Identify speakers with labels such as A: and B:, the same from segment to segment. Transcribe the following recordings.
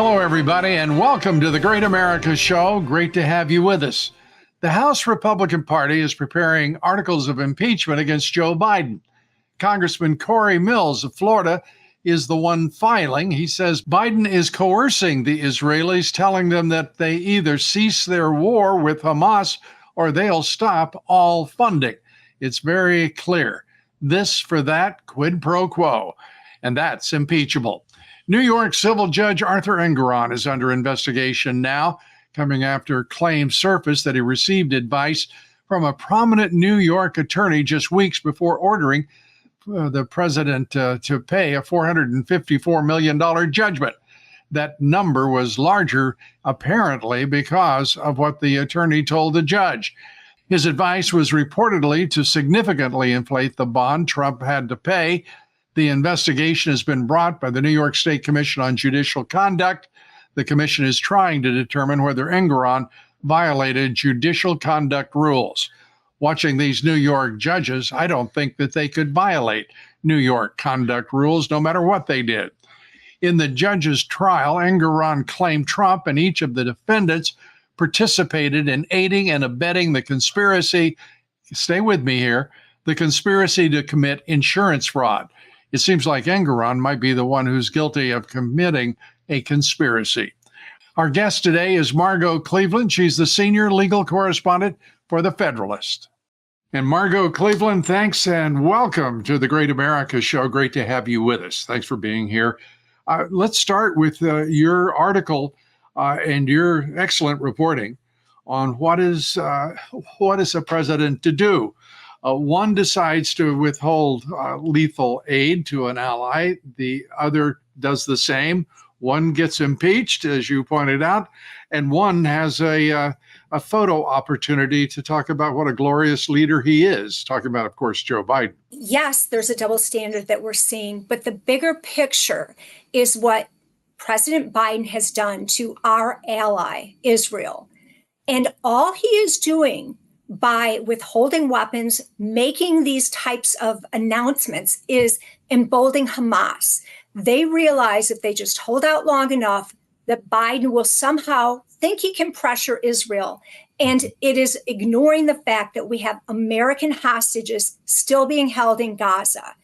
A: Hello, everybody, and welcome to the Great America Show. Great to have you with us. The House Republican Party is preparing articles of impeachment against Joe Biden. Congressman Corey Mills of Florida is the one filing. He says Biden is coercing the Israelis, telling them that they either cease their war with Hamas or they'll stop all funding. It's very clear. This for that, quid pro quo, and that's impeachable. New York civil judge Arthur Engoron is under investigation now, coming after claims surfaced that he received advice from a prominent New York attorney just weeks before ordering the president to pay a $454 million judgment. That number was larger, apparently, because of what the attorney told the judge. His advice was reportedly to significantly inflate the bond Trump had to pay. The investigation has been brought by the New York State Commission on Judicial Conduct. The commission is trying to determine whether Engoron violated judicial conduct rules. Watching these New York judges, I don't think that they could violate New York conduct rules no matter what they did. In the judge's trial, Engoron claimed Trump and each of the defendants participated in aiding and abetting the conspiracy, stay with me here, the conspiracy to commit insurance fraud. It seems like Engoron might be the one who's guilty of committing a conspiracy. Our guest today is Margot Cleveland. She's the senior legal correspondent for the Federalist. And Margot Cleveland, thanks and welcome to the Great America Show. Great to have you with us. Thanks for being here. Let's start with your article and your excellent reporting on what is a president to do. One decides to withhold lethal aid to an ally. The other does the same. One gets impeached, as you pointed out, and one has a photo opportunity to talk about what a glorious leader he is. Talking about, of course, Joe Biden.
B: Yes, there's a double standard that we're seeing, but the bigger picture is what President Biden has done to our ally, Israel. And all he is doing by withholding weapons, making these types of announcements, is emboldening Hamas. They realize if they just hold out long enough, that Biden will somehow think he can pressure Israel. And it is ignoring the fact that we have American hostages still being held in Gaza.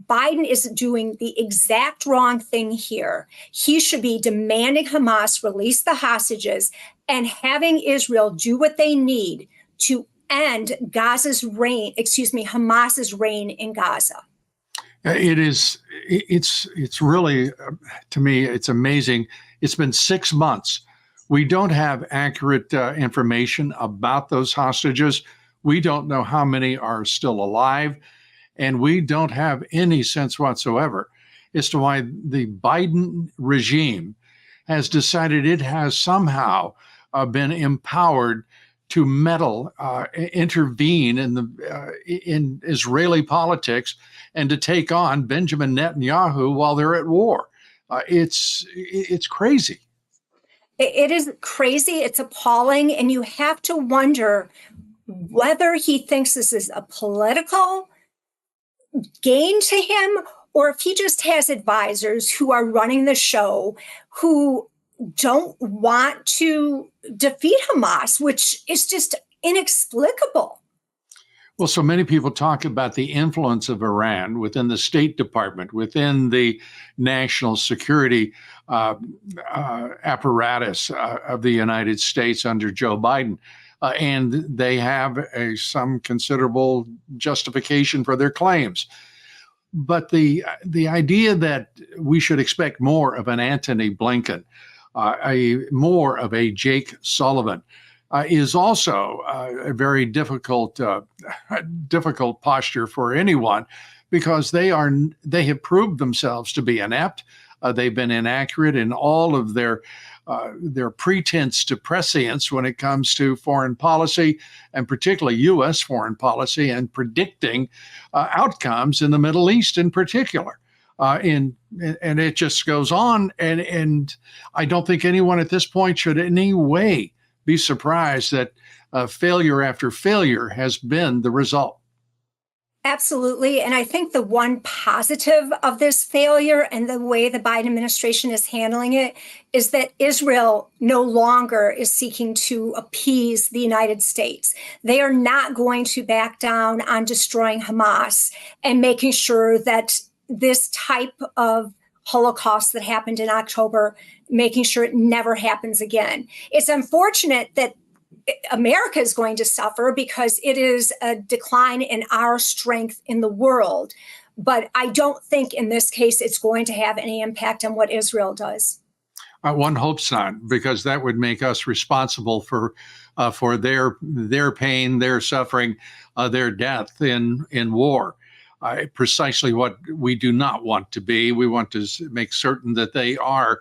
B: Biden is doing the exact wrong thing here. He should be demanding Hamas release the hostages and having Israel do what they need to end Hamas's reign in Gaza.
A: It's really, to me, it's amazing. It's been 6 months. We don't have accurate information about those hostages. We don't know how many are still alive, and we don't have any sense whatsoever as to why the Biden regime has decided it has somehow been empowered to meddle, intervene in Israeli politics, and to take on Benjamin Netanyahu while they're at war. It's crazy.
B: It is crazy. It's appalling. And you have to wonder whether he thinks this is a political gain to him, or if he just has advisors who are running the show who don't want to defeat Hamas, which is just inexplicable.
A: Well, so many people talk about the influence of Iran within the State Department, within the national security apparatus of the United States under Joe Biden. And they have some considerable justification for their claims. But the idea that we should expect more of an Antony Blinken, more of a Jake Sullivan, is also a very difficult posture for anyone, because they have proved themselves to be inept. They've been inaccurate in all of their pretense to prescience when it comes to foreign policy, and particularly U.S. foreign policy, and predicting outcomes in the Middle East in particular. And it just goes on. And I don't think anyone at this point should in any way be surprised that failure after failure has been the result.
B: Absolutely. And I think the one positive of this failure and the way the Biden administration is handling it is that Israel no longer is seeking to appease the United States. They are not going to back down on destroying Hamas and making sure that this type of Holocaust that happened in October, making sure it never happens again. It's unfortunate that America is going to suffer because it is a decline in our strength in the world. But I don't think in this case it's going to have any impact on what Israel does.
A: One hopes not, because that would make us responsible for their pain, their suffering, their death in war. Precisely what we do not want to be. We want to make certain that they are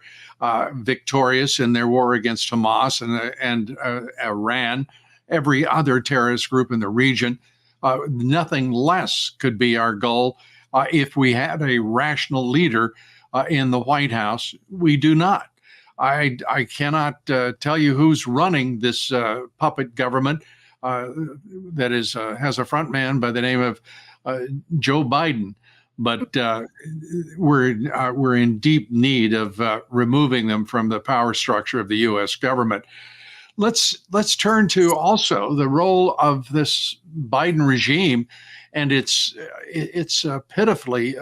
A: victorious in their war against Hamas and Iran, every other terrorist group in the region. Nothing less could be our goal if we had a rational leader in the White House. We do not. I cannot tell you who's running this puppet government that has a front man by the name of Joe Biden, but we're in deep need of removing them from the power structure of the U.S. government. Let's turn to also the role of this Biden regime and its pitifully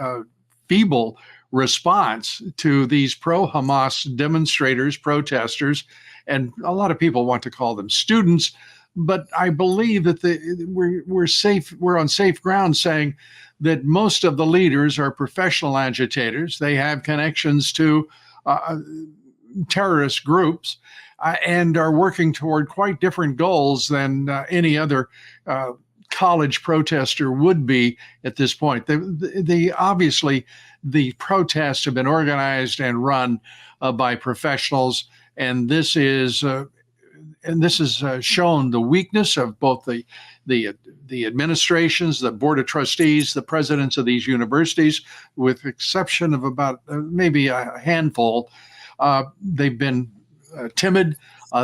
A: feeble response to these pro-Hamas demonstrators, protesters, and a lot of people want to call them students. But I believe that we're safe. We're on safe ground saying that most of the leaders are professional agitators. They have connections to terrorist groups and are working toward quite different goals than any other college protester would be at this point. Obviously, the protests have been organized and run by professionals, and this is. And this has shown the weakness of both the administrations, the board of trustees, the presidents of these universities, with exception of about maybe a handful. They've been timid,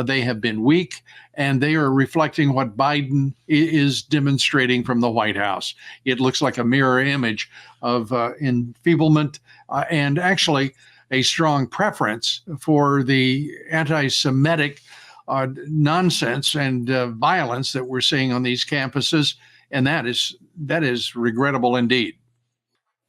A: they have been weak, and they are reflecting what Biden is demonstrating from the White House. It looks like a mirror image of enfeeblement and actually a strong preference for the anti-Semitic nonsense and violence that we're seeing on these campuses, and that is regrettable indeed.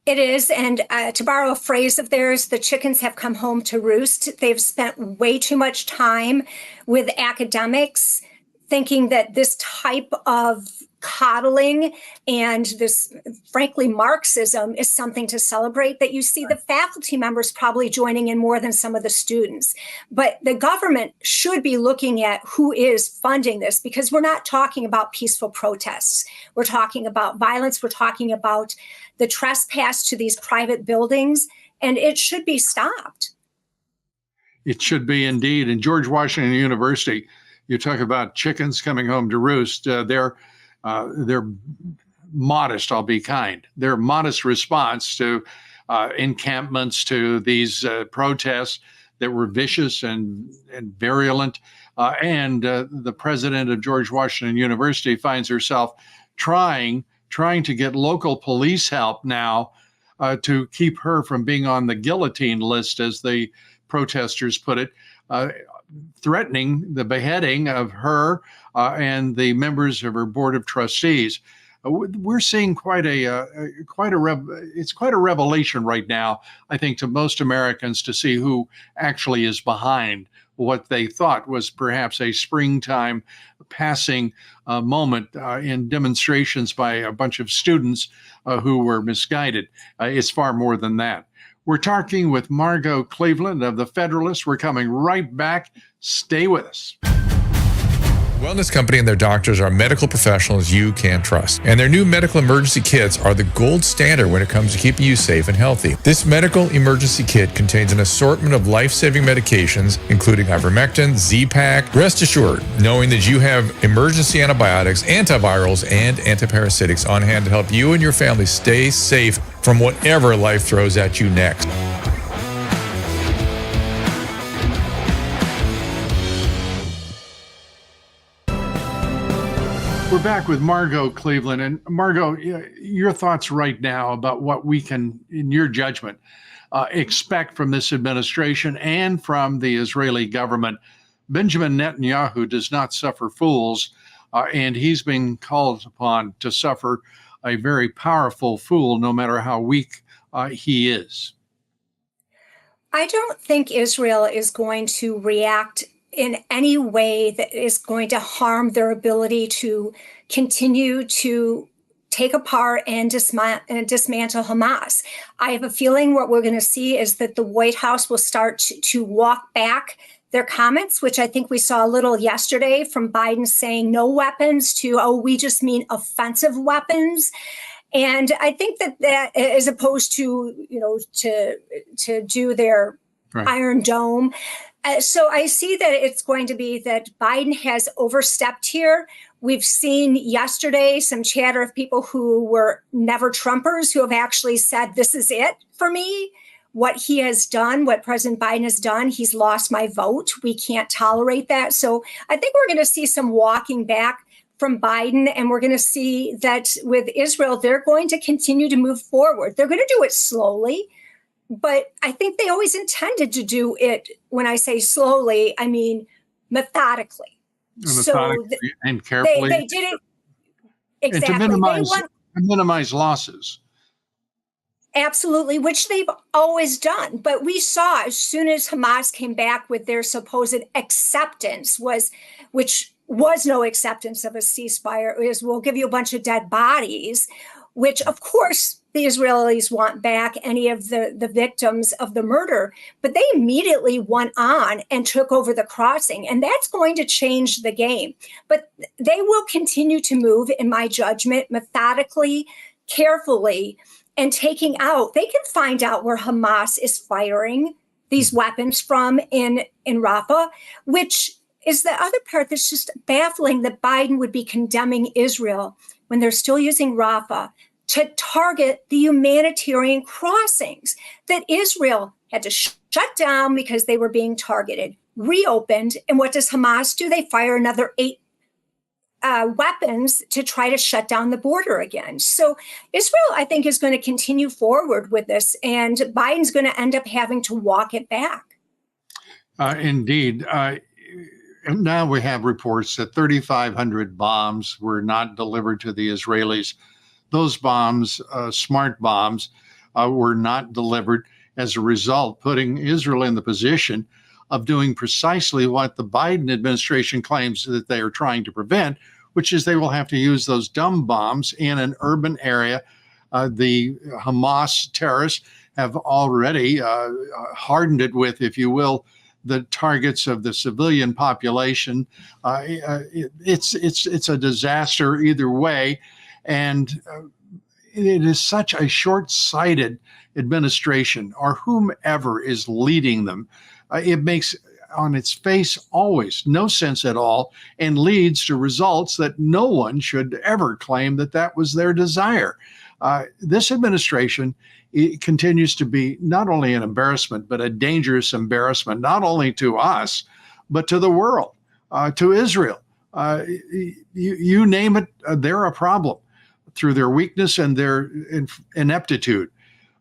B: It is, and to borrow a phrase of theirs, the chickens have come home to roost. They've spent way too much time with academics thinking that this type of coddling and this, frankly, Marxism is something to celebrate, that you see the faculty members probably joining in more than some of the students. But the government should be looking at who is funding this, because we're not talking about peaceful protests. We're talking about violence. We're talking about the trespass to these private buildings, and it should be stopped.
A: It should be indeed. And George Washington University, you talk about chickens coming home to roost. They're modest, I'll be kind. Their modest response to encampments, to these protests that were vicious and virulent. And the president of George Washington University finds herself trying to get local police help now to keep her from being on the guillotine list, as the protesters put it, threatening the beheading of her and the members of her board of trustees. We're seeing it's quite a revelation right now, I think, to most Americans, to see who actually is behind what they thought was perhaps a springtime passing moment in demonstrations by a bunch of students who were misguided. It's far more than that. We're talking with Margot Cleveland of the Federalist. We're coming right back. Stay with us.
C: Wellness Company and their doctors are medical professionals you can trust. And their new medical emergency kits are the gold standard when it comes to keeping you safe and healthy. This medical emergency kit contains an assortment of life-saving medications, including ivermectin, Z-Pak. Rest assured, knowing that you have emergency antibiotics, antivirals, and antiparasitics on hand to help you and your family stay safe from whatever life throws at you next.
A: We're We're back with Margot Cleveland. And Margot, your thoughts right now about what we can, in your judgment, expect from this administration and from the Israeli government. Benjamin Netanyahu does not suffer fools, and he's being called upon to suffer a very powerful fool, no matter how weak he is.
B: I don't think Israel is going to react in any way that is going to harm their ability to continue to take apart and dismantle Hamas. I have a feeling what we're going to see is that the White House will start to walk back their comments, which I think we saw a little yesterday from Biden saying no weapons to, oh, we just mean offensive weapons. And I think that as opposed to, to do their Iron Dome. So I see that it's going to be that Biden has overstepped here. We've seen yesterday some chatter of people who were never Trumpers who have actually said, this is it for me. What he has done, what President Biden has done, he's lost my vote. We can't tolerate that. So I think we're going to see some walking back from Biden, and we're going to see that with Israel, they're going to continue to move forward. They're going to do it slowly. But I think they always intended to do it. When I say slowly, I mean methodically.
A: And carefully.
B: They did it exactly.
A: And to minimize losses.
B: Absolutely, which they've always done. But we saw as soon as Hamas came back with their supposed acceptance, which was no acceptance of a ceasefire, is we'll give you a bunch of dead bodies, which of course the Israelis want back any of the victims of the murder, but they immediately went on and took over the crossing. And that's going to change the game. But they will continue to move, in my judgment, methodically, carefully, and taking out. They can find out where Hamas is firing these weapons from in Rafah, which is the other part that's just baffling, that Biden would be condemning Israel when they're still using Rafah to target the humanitarian crossings that Israel had to shut down because they were being targeted, reopened. And what does Hamas do? They fire another 8 weapons to try to shut down the border again. So Israel, I think, is going to continue forward with this, and Biden's going to end up having to walk it back.
A: Indeed. And now we have reports that 3,500 bombs were not delivered to the Israelis. Those bombs, smart bombs, were not delivered, as a result, putting Israel in the position of doing precisely what the Biden administration claims that they are trying to prevent, which is they will have to use those dumb bombs in an urban area. The Hamas terrorists have already hardened it with, if you will, the targets of the civilian population. It's a disaster either way. And it is such a short-sighted administration, or whomever is leading them. It makes, on its face, always no sense at all, and leads to results that no one should ever claim that that was their desire. This administration, it continues to be not only an embarrassment, but a dangerous embarrassment, not only to us, but to the world, to Israel. You name it, they're a problem through their weakness and their ineptitude.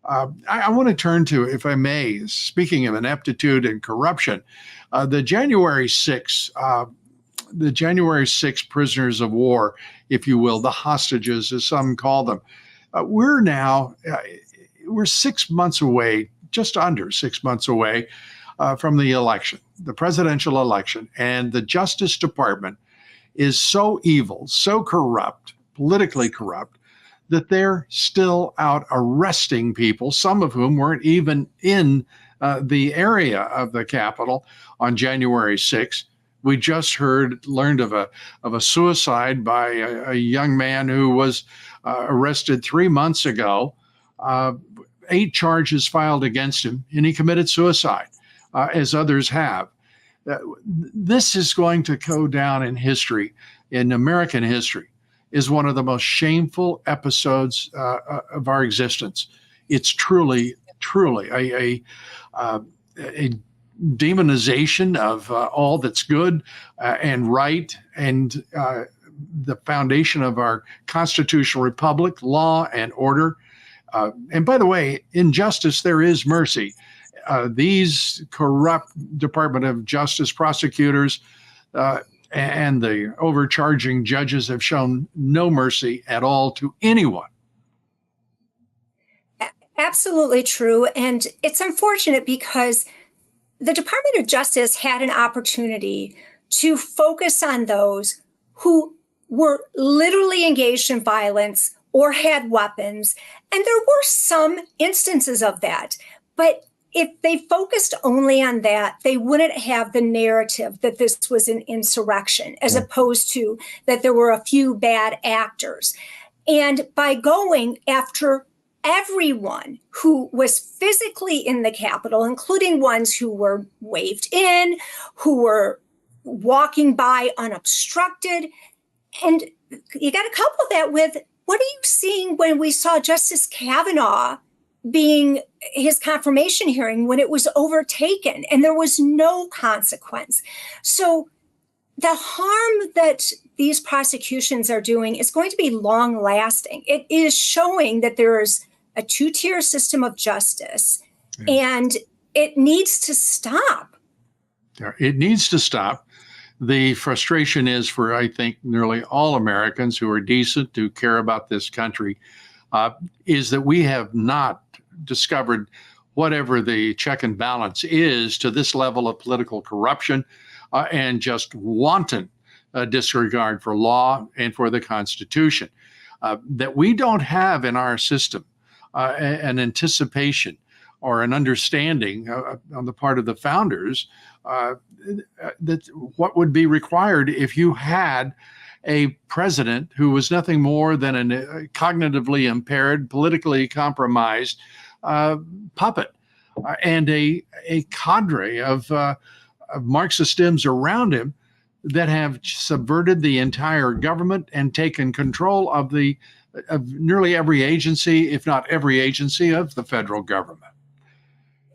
A: I want to turn to, if I may, speaking of ineptitude and corruption, the January 6th prisoners of war, if you will, the hostages, as some call them. We're 6 months away, just under 6 months away from the election, the presidential election, and the Justice Department is so evil, so corrupt, politically corrupt, that they're still out arresting people, some of whom weren't even in the area of the Capitol on January 6th. We just learned of a suicide by a young man who was arrested 3 months ago, 8 charges filed against him, and he committed suicide, as others have. This is going to go down in history, in American history, is one of the most shameful episodes of our existence. It's truly a demonization of all that's good and right, and the foundation of our constitutional republic, law and order. And by the way, in justice, there is mercy. These corrupt Department of Justice prosecutors and the overcharging judges have shown no mercy at all to anyone.
B: Absolutely true. And it's unfortunate because the Department of Justice had an opportunity to focus on those who were literally engaged in violence or had weapons. And there were some instances of that. But if they focused only on that, they wouldn't have the narrative that this was an insurrection, as opposed to that there were a few bad actors. And by going after everyone who was physically in the Capitol, including ones who were waved in, who were walking by unobstructed. And you got to couple that with, what are you seeing when we saw Justice Kavanaugh being his confirmation hearing when it was overtaken and there was no consequence? So the harm that these prosecutions are doing is going to be long lasting. It is showing that there is a two-tier system of justice, and it needs to stop.
A: It needs to stop. The frustration is for, I think, nearly all Americans who are decent, who care about this country, is that we have not discovered whatever the check and balance is to this level of political corruption and just wanton disregard for law and for the Constitution. That we don't have in our system an anticipation or an understanding on the part of the founders that what would be required if you had a president who was nothing more than a cognitively impaired, politically compromised puppet and a cadre of Marxist Dems around him that have subverted the entire government and taken control of nearly every agency, if not every agency of the federal government.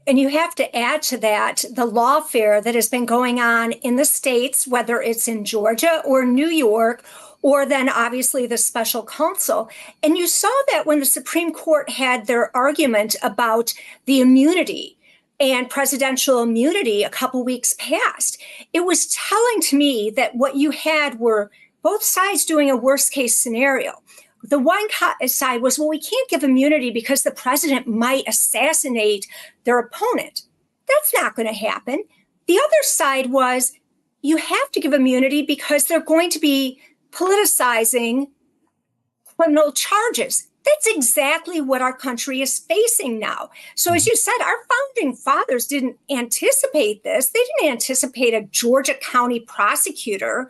B: And you have to add to that the lawfare that has been going on in the states, whether it's in Georgia or New York, or then obviously the special counsel. And you saw that when the Supreme Court had their argument about the immunity and presidential immunity a couple weeks past. It was telling to me that what you had were both sides doing a worst case scenario. The one side was, well, we can't give immunity because the president might assassinate their opponent. That's not going to happen. The other side was, you have to give immunity because they're going to be politicizing criminal charges. That's exactly what our country is facing now. So as you said, our founding fathers didn't anticipate this. They didn't anticipate a Georgia County prosecutor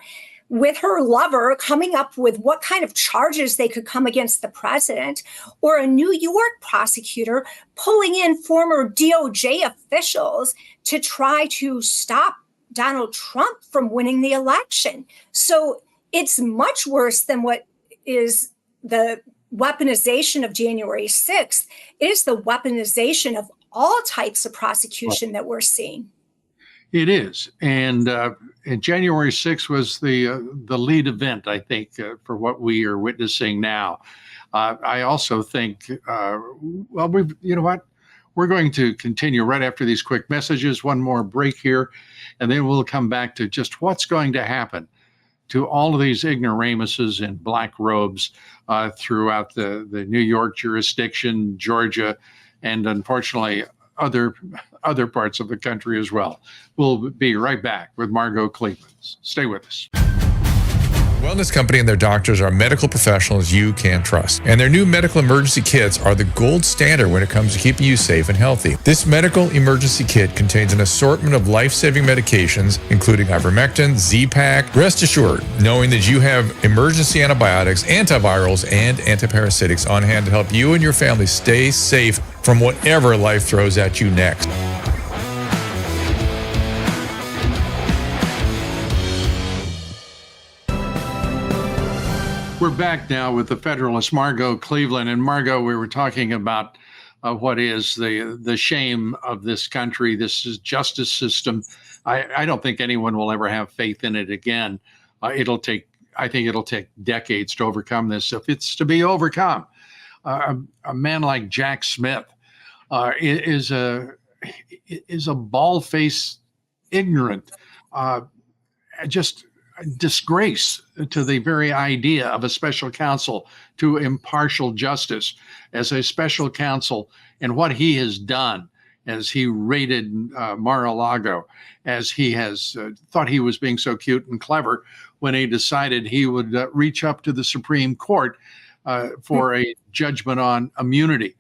B: with her lover coming up with what kind of charges they could come against the president, or a New York prosecutor pulling in former DOJ officials to try to stop Donald Trump from winning the election. So it's much worse than what is the weaponization of January 6th. It is the weaponization of all types of prosecution that we're seeing.
A: It is. And January 6th was the lead event, I think, for what we are witnessing now. I also think, well, you know what? We're going to continue right after these quick messages, one more break here, and then we'll come back to just what's going to happen to all of these ignoramuses in black robes throughout the New York jurisdiction, Georgia, and unfortunately other parts of the country as well. We'll be right back with Margot Cleveland. Stay with us.
C: Wellness Company and their doctors are medical professionals you can trust. And their new medical emergency kits are the gold standard when it comes to keeping you safe and healthy. This medical emergency kit contains an assortment of life-saving medications, including ivermectin, Z-Pak. Rest assured, knowing that you have emergency antibiotics, antivirals, and antiparasitics on hand to help you and your family stay safe from whatever life throws at you next.
A: We're back now with the Federalist, Margot Cleveland. And Margot, we were talking about what is the shame of this country, this justice system. I don't think anyone will ever have faith in it again. It'll take I think it'll take decades to overcome this. If it's to be overcome, a man like Jack Smith is a bald-faced, ignorant, just disgrace to the very idea of a special counsel to impartial justice. As a special counsel, and what he has done as he raided Mar-a-Lago, as he has thought he was being so cute and clever when he decided he would reach up to the Supreme Court for a judgment on immunity.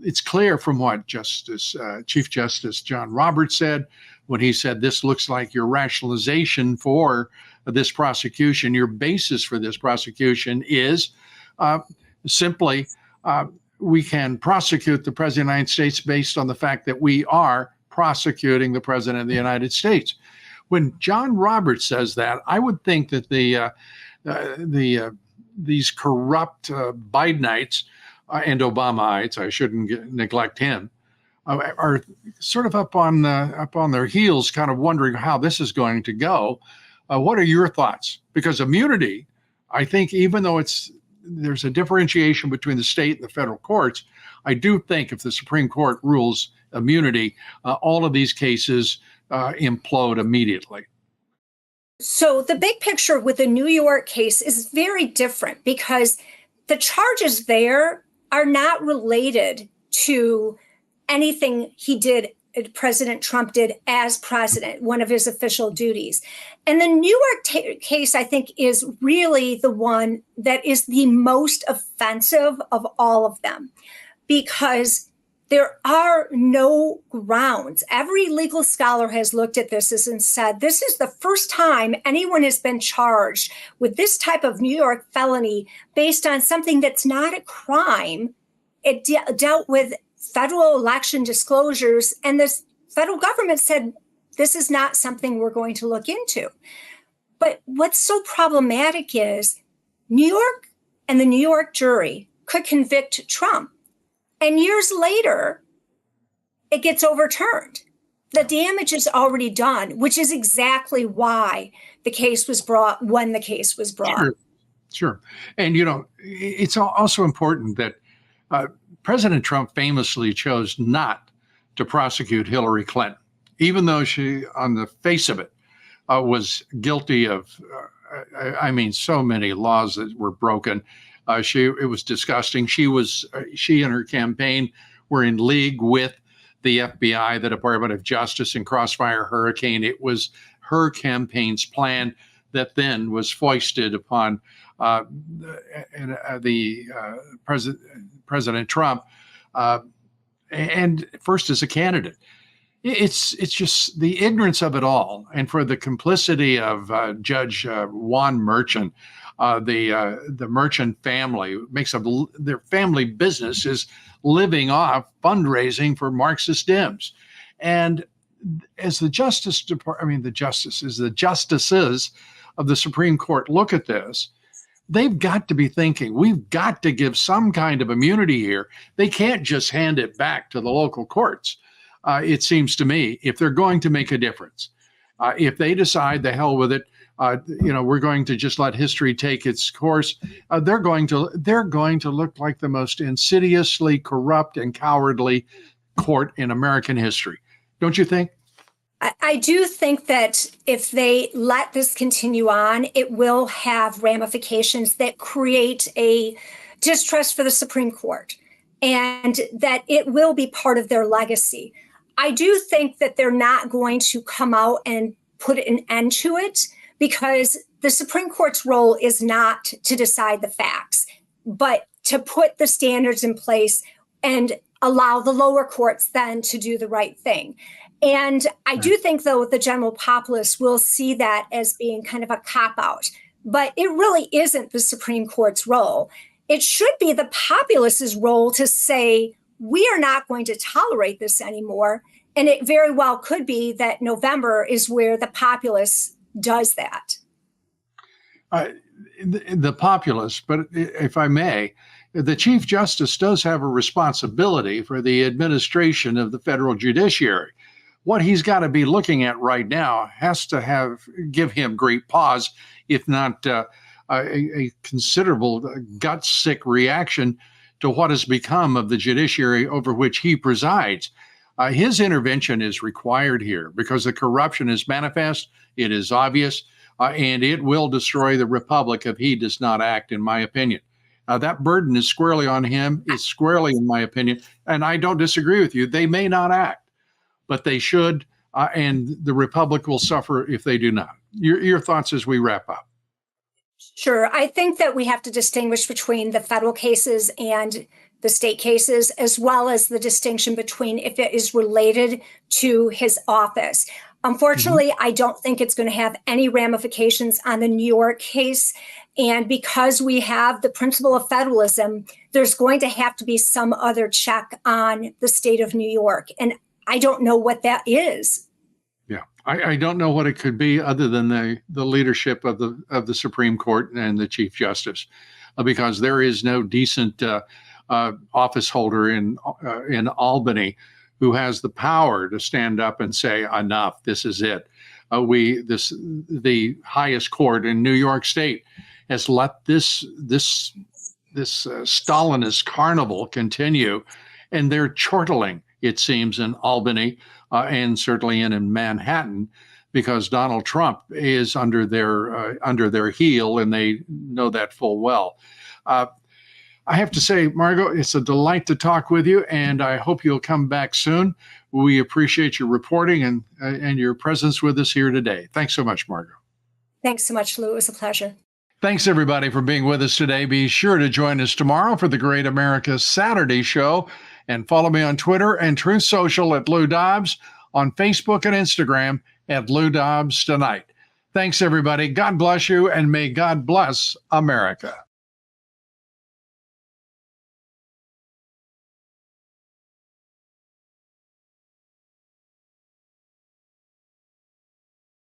A: It's clear from what Chief Justice John Roberts said when he said, this looks like your rationalization for this prosecution, your basis for this prosecution is simply we can prosecute the President of the United States based on the fact that we are prosecuting the President of the United States. When John Roberts says that, I would think that these corrupt Bidenites and Obamaites, I shouldn't neglect him, are sort of up on their heels, kind of wondering how this is going to go. What are your thoughts? Because immunity, I think, even though there's a differentiation between the state and the federal courts, I do think if the Supreme Court rules immunity, all of these cases implode immediately.
B: So the big picture with the New York case is very different because the charges there are not related to anything President Trump did as president, one of his official duties. And the New York case, I think, is really the one that is the most offensive of all of them because there are no grounds. Every legal scholar has looked at this and said, this is the first time anyone has been charged with this type of New York felony based on something that's not a crime. It dealt with federal election disclosures, and the federal government said, this is not something we're going to look into. But what's so problematic is New York and the New York jury could convict Trump. And years later, it gets overturned. The damage is already done, which is exactly why the case was brought when the case was brought.
A: Sure. And, it's also important that President Trump famously chose not to prosecute Hillary Clinton, even though she, on the face of it, was guilty of, so many laws that were broken. It was disgusting. She and her campaign were in league with the FBI, the Department of Justice, and Crossfire Hurricane. It was her campaign's plan that then was foisted upon President Trump, and first as a candidate. It's just the ignorance of it all, and for the complicity of Judge Juan Merchant, the Merchant family makes up their family business is living off fundraising for Marxist Dems, and as the justices of the Supreme Court look at this, they've got to be thinking, we've got to give some kind of immunity here. They can't just hand it back to the local courts. It seems to me, if they're going to make a difference, if they decide the hell with it, we're going to just let history take its course, they're going to look like the most insidiously corrupt and cowardly court in American history. Don't you think?
B: I do think that if they let this continue on, it will have ramifications that create a distrust for the Supreme Court, and that it will be part of their legacy. I do think that they're not going to come out and put an end to it because the Supreme Court's role is not to decide the facts, but to put the standards in place and allow the lower courts then to do the right thing. And I do think, though, the general populace will see that as being kind of a cop-out. But it really isn't the Supreme Court's role. It should be the populace's role to say, we are not going to tolerate this anymore. And it very well could be that November is where the populace does that.
A: The populace, but if I may, the Chief Justice does have a responsibility for the administration of the federal judiciary. What he's got to be looking at right now has to give him great pause, if not a considerable gut-sick reaction to what has become of the judiciary over which he presides. His intervention is required here because the corruption is manifest, it is obvious, and it will destroy the republic if he does not act, in my opinion. That burden is squarely on him, is squarely, in my opinion, and I don't disagree with you. They may not act, but they should, and the republic will suffer if they do not. Your thoughts as we wrap up.
B: Sure. I think that we have to distinguish between the federal cases and the state cases, as well as the distinction between if it is related to his office. Unfortunately, I don't think it's going to have any ramifications on the New York case. And because we have the principle of federalism, there's going to have to be some other check on the state of New York. And I don't know what that is.
A: Yeah, I don't know what it could be other than the leadership of the Supreme Court and the Chief Justice, because there is no decent office holder in Albany who has the power to stand up and say, enough, this is it. The highest court in New York State has let this Stalinist carnival continue, and they're chortling, it seems, in Albany and certainly in Manhattan, because Donald Trump is under their heel, and they know that full well. I have to say, Margot, it's a delight to talk with you, and I hope you'll come back soon. We appreciate your reporting and your presence with us here today. Thanks so much, Margot.
B: Thanks so much, Lou. It was a pleasure.
A: Thanks, everybody, for being with us today. Be sure to join us tomorrow for the Great America Saturday Show, and follow me on Twitter and Truth Social at Lou Dobbs, on Facebook and Instagram at Lou Dobbs Tonight. Thanks, everybody. God bless you, and may God bless America.